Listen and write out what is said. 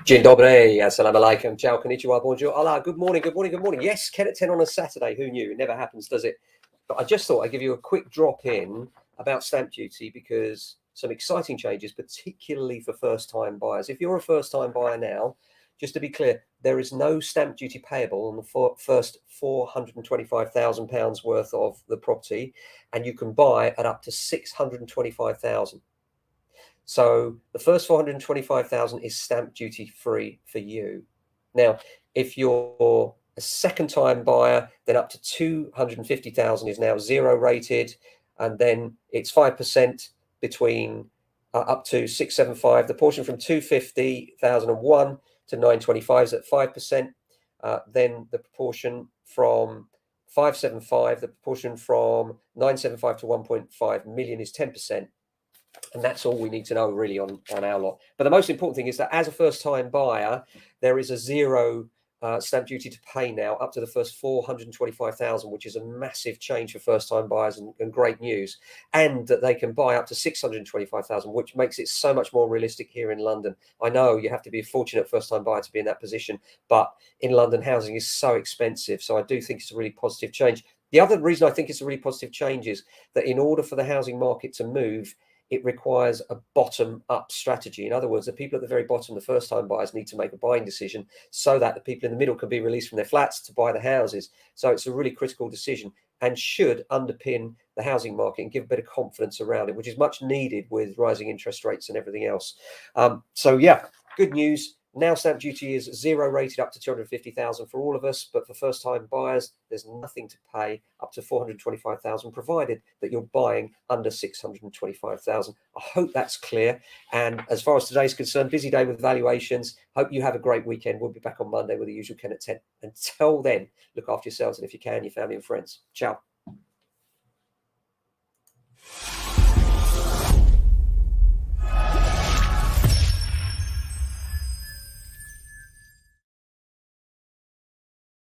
Dzień dobry, assalamu alaikum, ciao, konnichiwa, bonjour, Allah, good morning, good morning, good morning. Yes, Ken at 10 on a Saturday, who knew? It never happens, does it? But I just thought I'd give you a quick drop in about stamp duty because some exciting changes, particularly for first-time buyers. If you're a first-time buyer now, just to be clear, there is no stamp duty payable on the first £425,000 worth of the property, and you can buy at up to 625,000. So the first 425,000 is stamp duty free for you. Now, if you're a second time buyer, then up to 250,000 is now zero rated, and then it's 5% between up to 675. The portion from 250,001 to 925 is at 5%. Then the proportion from 575, the proportion from 975 to 1.5 million is 10%. And that's all we need to know really on our lot. But the most important thing is that as a first-time buyer, there is a zero stamp duty to pay now up to the first 425,000, which is a massive change for first-time buyers and great news. And that they can buy up to 625,000, which makes it so much more realistic here in London. I know you have to be a fortunate first-time buyer to be in that position, but in London, housing is so expensive. So I do think it's a really positive change. The other reason I think it's a really positive change is that in order for the housing market to move, it requires a bottom-up strategy. In other words, the people at the very bottom, the first-time buyers, need to make a buying decision so that the people in the middle can be released from their flats to buy the houses. So it's a really critical decision and should underpin the housing market and give a bit of confidence around it, which is much needed with rising interest rates and everything else. So yeah, good news. Now stamp duty is zero rated up to 250,000 for all of us, but for first-time buyers, there's nothing to pay up to 425,000, provided that you're buying under 625,000. I hope that's clear. And as far as today's concerned, busy day with valuations. Hope you have a great weekend. We'll be back on Monday with the usual Ken at 10. Until then, look after yourselves and if you can, your family and friends. Ciao.